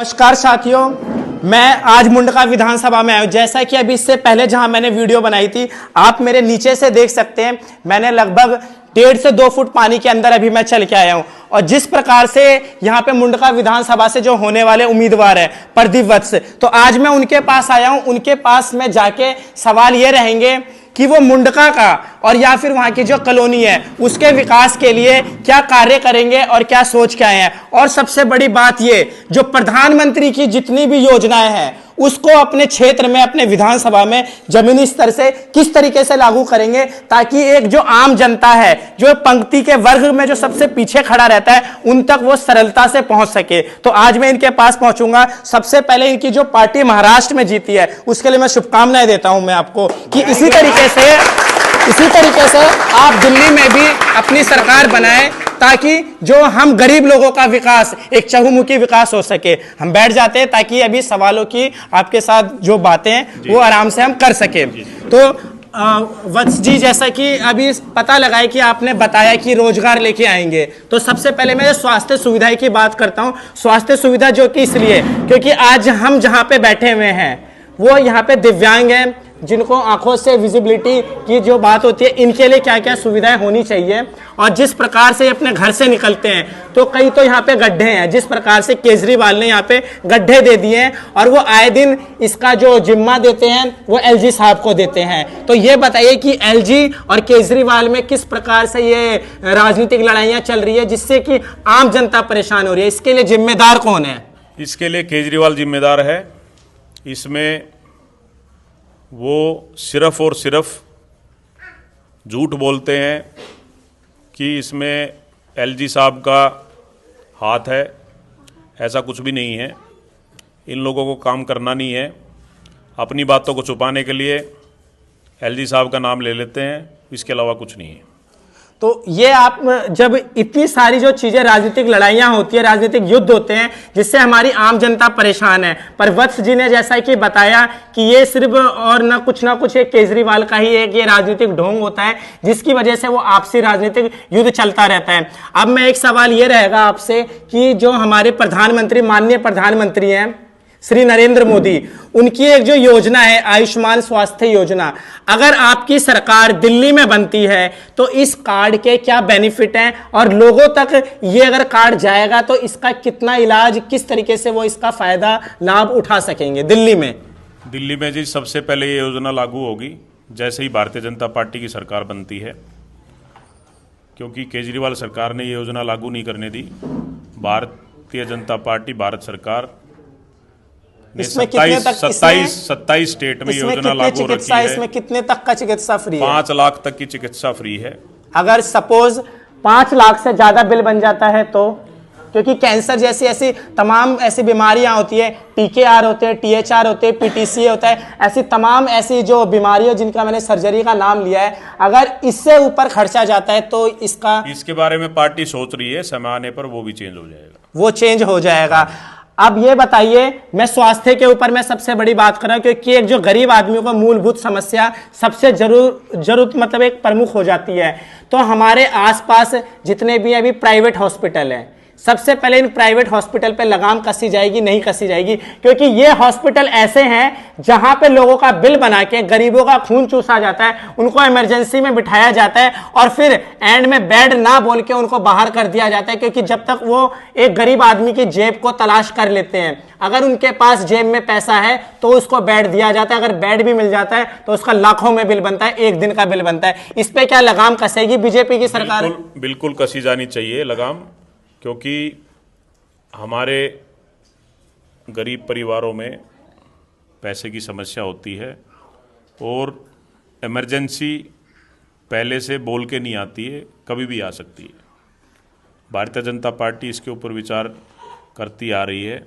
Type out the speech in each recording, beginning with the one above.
नमस्कार साथियों, मैं आज मुंडका विधानसभा में आया हूं। जैसा कि अभी इससे पहले जहां मैंने वीडियो बनाई थी, आप मेरे नीचे से देख सकते हैं, मैंने लगभग 1.5 से 2 फुट पानी के अंदर अभी मैं चल के आया हूं। और जिस प्रकार से यहां पे मुंडका विधानसभा से जो होने वाले उम्मीदवार है प्रदीप वत्स, तो आज मैं उनके पास आया हूं। उनके पास में जाके सवाल ये रहेंगे कि वो मुंडका का और या फिर वहां की जो कॉलोनी है उसके विकास के लिए क्या कार्य करेंगे और क्या सोच के आए हैं। और सबसे बड़ी बात ये, जो प्रधानमंत्री की जितनी भी योजनाएं हैं उसको अपने क्षेत्र में, अपने विधानसभा में जमीनी स्तर से किस तरीके से लागू करेंगे, ताकि एक जो आम जनता है, जो पंक्ति के वर्ग में जो सबसे पीछे खड़ा रहता है, उन तक वो सरलता से पहुंच सके। तो आज मैं इनके पास पहुंचूंगा। सबसे पहले इनकी जो पार्टी महाराष्ट्र में जीती है उसके लिए मैं शुभकामनाएं देता हूं मैं आपको कि इसी तरीके से आप दिल्ली में भी अपनी सरकार बनाएं, ताकि जो हम गरीब लोगों का विकास, एक चहुमुखी विकास हो सके। हम बैठ जाते हैं ताकि अभी सवालों की आपके साथ जो बातें हैं वो आराम से हम कर सके। तो वत्स जी, जैसा कि अभी पता लगा है कि आपने बताया कि रोजगार लेके आएंगे, तो सबसे पहले मैं स्वास्थ्य सुविधा की बात करता हूं। स्वास्थ्य सुविधा जो कि इसलिए क्योंकि आज हम जहां पे बैठे हुए हैं वो यहाँ पे दिव्यांग हैं, जिनको आंखों से विजिबिलिटी की जो बात होती है, इनके लिए क्या क्या सुविधाएं होनी चाहिए। और जिस प्रकार से अपने घर से निकलते हैं तो कई तो यहाँ पे गड्ढे हैं, जिस प्रकार से केजरीवाल ने यहाँ पे गड्ढे दे दिए हैं और वो आए दिन इसका जो जिम्मा देते हैं वो एलजी साहब को देते हैं। तो ये बताइए कि एलजी और केजरीवाल में किस प्रकार से ये राजनीतिक लड़ाइयाँ चल रही है जिससे कि आम जनता परेशान हो रही है, इसके लिए जिम्मेदार कौन है? इसके लिए केजरीवाल जिम्मेदार है। इसमें वो सिर्फ और सिर्फ झूठ बोलते हैं कि इसमें एलजी साहब का हाथ है। ऐसा कुछ भी नहीं है। इन लोगों को काम करना नहीं है। अपनी बातों को छुपाने के लिए एलजी साहब का नाम ले लेते हैं, इसके अलावा कुछ नहीं है। तो ये आप जब इतनी सारी जो चीजें, राजनीतिक लड़ाइयां होती है, राजनीतिक युद्ध होते हैं जिससे हमारी आम जनता परेशान है, पर वत्स जी ने जैसा कि बताया कि ये सिर्फ और ना कुछ एक केजरीवाल का ही एक ये राजनीतिक ढोंग होता है जिसकी वजह से वो आपसी राजनीतिक युद्ध चलता रहता है। अब मैं एक सवाल ये रहेगा आपसे कि जो हमारे प्रधानमंत्री, माननीय प्रधानमंत्री हैं श्री नरेंद्र मोदी, उनकी एक जो योजना है आयुष्मान स्वास्थ्य योजना, अगर आपकी सरकार दिल्ली में बनती है तो इस कार्ड के क्या बेनिफिट हैं और लोगों तक ये अगर कार्ड जाएगा तो इसका कितना इलाज, किस तरीके से वो इसका फायदा लाभ उठा सकेंगे दिल्ली में? दिल्ली में जी सबसे पहले ये योजना लागू होगी जैसे ही भारतीय जनता पार्टी की सरकार बनती है, क्योंकि केजरीवाल सरकार ने ये योजना लागू नहीं करने दी। भारतीय जनता पार्टी, भारत सरकार इसमें कितने तक 27 स्टेट में योजना लागू रखी है। इसमें कितने तक का चिकित्सा फ्री है? 5 लाख तक की चिकित्सा फ्री है। अगर सपोज 5 लाख से ज्यादा बिल बन जाता है तो, क्योंकि कैंसर जैसी ऐसी तमाम ऐसी बीमारियां होती है, टीकेआर होते हैं, टीएचआर होते हैं, पीटीसी होता है, ऐसी तमाम ऐसी जो बीमारियां जिनका मैंने सर्जरी का नाम लिया है, अगर इससे ऊपर खर्चा जाता है तो इसके बारे में पार्टी सोच रही है, समय आने पर वो भी चेंज हो जाएगा। वो चेंज हो जाएगा। अब ये बताइए, मैं स्वास्थ्य के ऊपर मैं सबसे बड़ी बात कर रहा हूं क्योंकि एक जो गरीब आदमियों को मूलभूत समस्या सबसे जरूरत मतलब एक प्रमुख हो जाती है। तो हमारे आसपास जितने भी अभी प्राइवेट हॉस्पिटल हैं, सबसे पहले इन प्राइवेट हॉस्पिटल पे लगाम कसी जाएगी, नहीं कसी जाएगी? क्योंकि ये हॉस्पिटल ऐसे हैं जहां पे लोगों का बिल बना के गरीबों का खून चूसा जाता है, उनको इमरजेंसी में बिठाया जाता है और फिर एंड में बेड ना बोल के उनको बाहर कर दिया जाता है, क्योंकि जब तक वो एक गरीब आदमी की जेब को तलाश कर लेते हैं, अगर उनके पास जेब में पैसा है तो उसको बेड दिया जाता है, अगर बेड भी मिल जाता है तो उसका लाखों में बिल बनता है, एक दिन का बिल बनता है। इस पे क्या लगाम कसेगी बीजेपी की सरकार? बिल्कुल कसी जानी चाहिए लगाम, क्योंकि हमारे गरीब परिवारों में पैसे की समस्या होती है और इमरजेंसी पहले से बोल के नहीं आती है, कभी भी आ सकती है। भारतीय जनता पार्टी इसके ऊपर विचार करती आ रही है,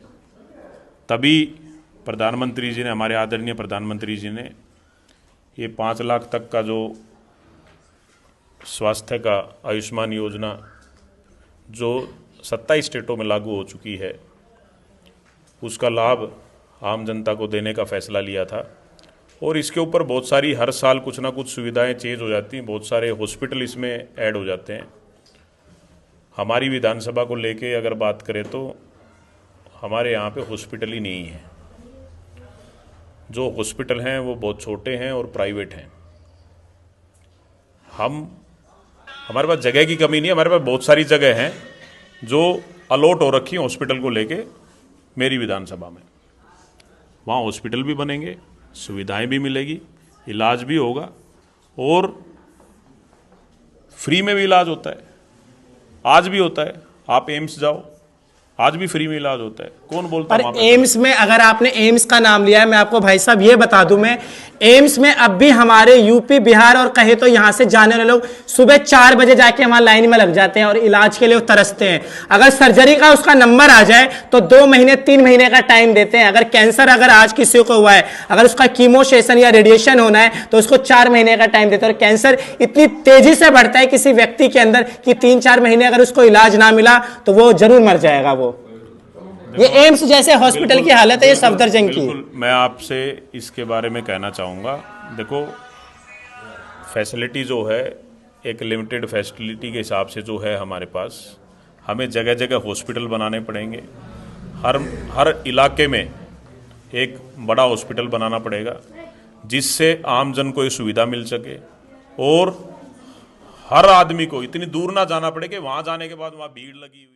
तभी प्रधानमंत्री जी ने, हमारे आदरणीय प्रधानमंत्री जी ने ये 5 लाख तक का जो स्वास्थ्य का आयुष्मान योजना जो 27 स्टेटों में लागू हो चुकी है, उसका लाभ आम जनता को देने का फैसला लिया था। और इसके ऊपर बहुत सारी हर साल कुछ ना कुछ सुविधाएं चेंज हो जाती हैं, बहुत सारे हॉस्पिटल इसमें ऐड हो जाते हैं। हमारी विधानसभा को लेके अगर बात करें तो हमारे यहाँ पे हॉस्पिटल ही नहीं है। जो हॉस्पिटल हैं वो बहुत छोटे हैं और प्राइवेट हैं। हमारे पास जगह की कमी नहीं है, हमारे पास बहुत सारी जगह हैं जो अलॉट हो रखी हैं हॉस्पिटल को लेके। मेरी विधानसभा में वहाँ हॉस्पिटल भी बनेंगे, सुविधाएं भी मिलेगी, इलाज भी होगा और फ्री में भी इलाज होता है। आज भी होता है, आप एम्स जाओ, आज भी फ्री में इलाज होता है। कौन बोलता है पर एम्स में, अगर आपने एम्स का नाम लिया है, मैं आपको भाई साहब ये बता दूं, मैं एम्स में अब भी हमारे यूपी बिहार और कहे तो यहां से जाने वाले लोग सुबह 4 बजे जाके वहां लाइन में लग जाते हैं और इलाज के लिए वो तरसते हैं। अगर सर्जरी का उसका नंबर आ जाए तो 2 महीने 3 महीने का टाइम देते हैं। अगर कैंसर अगर आज किसी को हुआ है, अगर उसका कीमो सेशन या रेडिएशन होना है तो उसको 4 महीने का टाइम देते हैं। और कैंसर इतनी तेजी से बढ़ता है किसी व्यक्ति के अंदर कि 3-4 महीने अगर उसको इलाज ना मिला तो वो जरूर मर जाएगा। वो ये एम्स जैसे हॉस्पिटल की हालत है ये सफदरजंग की। मैं आपसे इसके बारे में कहना चाहूँगा, देखो फैसिलिटी जो है एक लिमिटेड फैसिलिटी के हिसाब से जो है हमारे पास, हमें जगह जगह हॉस्पिटल बनाने पड़ेंगे। हर इलाके में एक बड़ा हॉस्पिटल बनाना पड़ेगा जिससे आमजन को ये सुविधा मिल सके और हर आदमी को इतनी दूर ना जाना पड़े कि वहाँ जाने के बाद वहाँ भीड़ लगी हुई